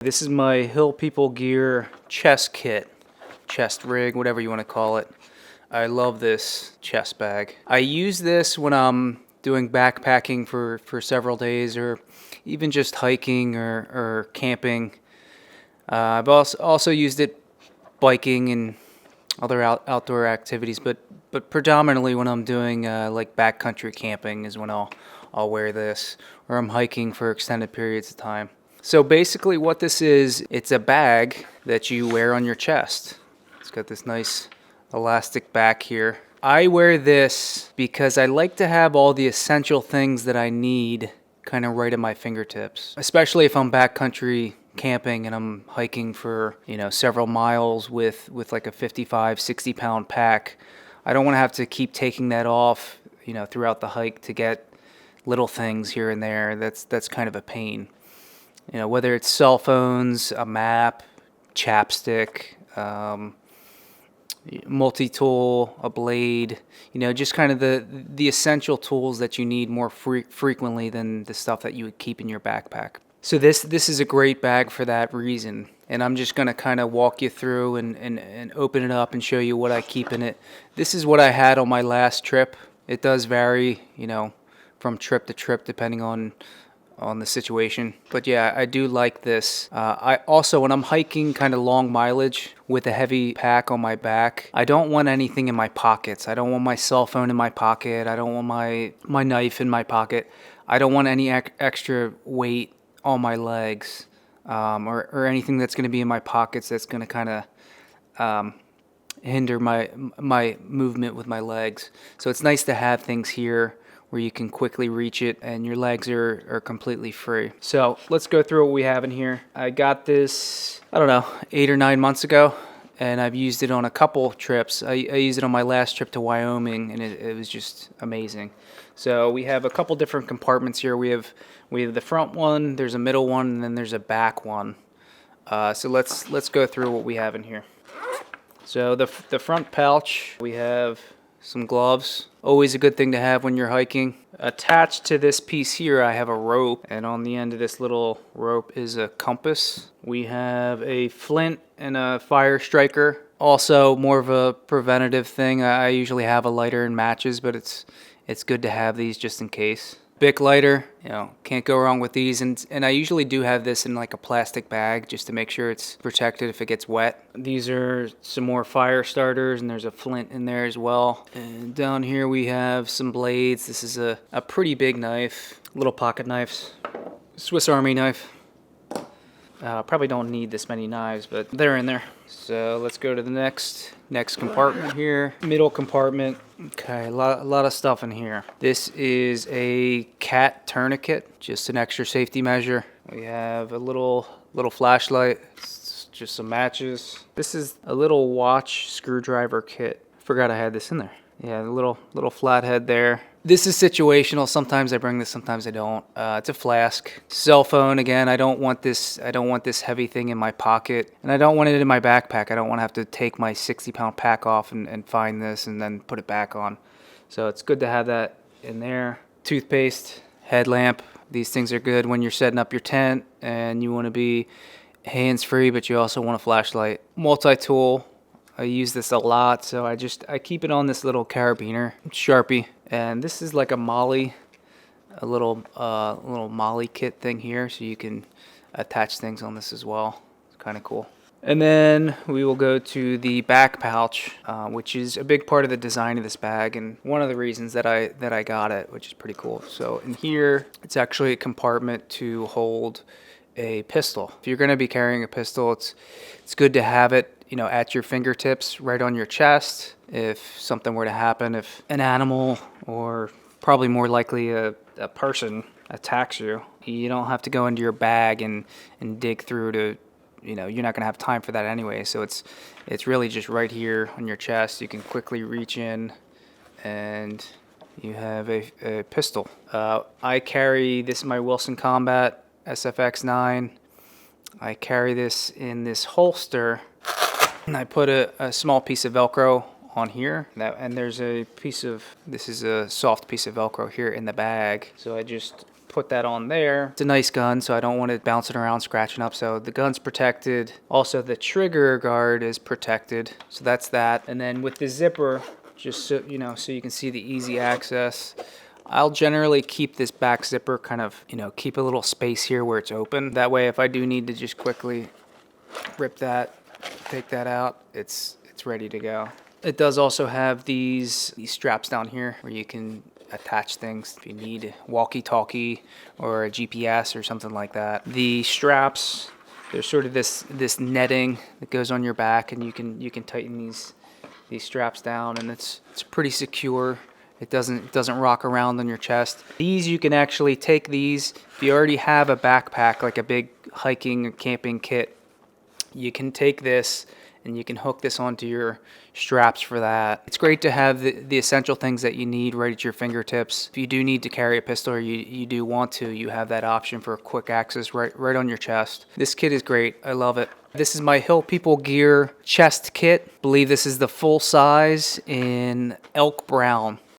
This is my Hill People Gear chest kit, chest rig, whatever you want to call it. I love this chest bag. I use this when I'm doing backpacking for several days, or even just hiking or camping. I've also used it biking and other outdoor activities, but predominantly when I'm doing like backcountry camping is when I'll wear this, or I'm hiking for extended periods of time. So basically what this is, it's a bag that you wear on your chest. It's got this nice elastic back here. I wear this because I like to have all the essential things that I need kind of right at my fingertips, especially if I'm backcountry camping and I'm hiking for, several miles with like a 55, 60 pound pack. I don't want to have to keep taking that off, throughout the hike to get little things here and there. That's kind of a pain. Whether it's cell phones, a map, chapstick, multi-tool, a blade, just kind of the essential tools that you need more frequently than the stuff that you would keep in your backpack. So this is a great bag for that reason. And I'm just going to kind of walk you through and open it up and show you what I keep in it. This is what I had on my last trip. It does vary, from trip to trip depending on the situation. But yeah, I do like this. I also, when I'm hiking kind of long mileage with a heavy pack on my back, I don't want anything in my pockets. I don't want my cell phone in my pocket. I don't want my knife in my pocket. I don't want any extra weight on my legs, or anything that's going to be in my pockets that's going to kind of hinder my movement with my legs. So it's nice to have things here where you can quickly reach it and your legs are completely free. So let's go through what we have in here. I got this, I don't know, 8 or 9 months ago, and I've used it on a couple trips. I used it on my last trip to Wyoming, and it was just amazing. So we have a couple different compartments here. We have the front one, there's a middle one, and then there's a back one. So let's go through what we have in here. So the front pouch, we have some gloves. Always a good thing to have when you're hiking. Attached to this piece here, I have a rope, and on the end of this little rope is a compass. We have a flint and a fire striker. Also, more of a preventative thing. I usually have a lighter and matches, but it's good to have these just in case. Bic lighter, can't go wrong with these, and I usually do have this in like a plastic bag just to make sure it's protected if it gets wet. These are some more fire starters, and there's a flint in there as well. And down here we have some blades. This is a pretty big knife, little pocket knives, Swiss Army knife. Probably don't need this many knives, but they're in there. So let's go to the next compartment here. Middle compartment. Okay, a lot of stuff in here. This is a cat tourniquet, just an extra safety measure. We have a little flashlight, it's just some matches. This is a little watch screwdriver kit. Forgot I had this in there. Yeah, the little flathead there. This is situational. Sometimes I bring this, sometimes I don't. It's a flask. Cell phone, again, I don't want this heavy thing in my pocket, and I don't want it in my backpack. I don't want to have to take my 60-pound pack off and find this and then put it back on. So it's good to have that in there. Toothpaste, headlamp. These things are good when you're setting up your tent and you want to be hands-free, but you also want a flashlight. Multi-tool. I use this a lot, so I keep it on this little carabiner, Sharpie, and this is like a Molly, a little Molly kit thing here, so you can attach things on this as well. It's kind of cool. And then we will go to the back pouch, which is a big part of the design of this bag, and one of the reasons that I got it, which is pretty cool. So in here, it's actually a compartment to hold a pistol. If you're going to be carrying a pistol, it's good to have it at your fingertips, right on your chest. If something were to happen, if an animal, or probably more likely a person, attacks you, you don't have to go into your bag and dig through to, you're not going to have time for that anyway. So it's really just right here on your chest. You can quickly reach in and you have a pistol. I carry, this is my Wilson Combat SFX9. I carry this in this holster, and I put a small piece of Velcro on here, and there's this is a soft piece of Velcro here in the bag. So I just put that on there. It's a nice gun, so I don't want it bouncing around, scratching up. So the gun's protected. Also, the trigger guard is protected. So that's that. And then with the zipper, just so you know, so you can see the easy access. I'll generally keep this back zipper kind of, you know, keep a little space here where it's open. That way, if I do need to just quickly rip that, take that out, it's ready to go. It does also have these straps down here where you can attach things if you need walkie-talkie or a GPS or something like that. The straps, there's sort of this netting that goes on your back, and you can tighten these straps down, and it's pretty secure. It doesn't rock around on your chest. These, you can actually take these if you already have a backpack, like a big hiking or camping kit. You can take this and you can hook this onto your straps for that. It's great to have the essential things that you need right at your fingertips. If you do need to carry a pistol, or you do want to, you have that option for quick access right on your chest. This kit is great. I love it. This is my Hill People Gear chest kit. I believe this is the full size in elk brown.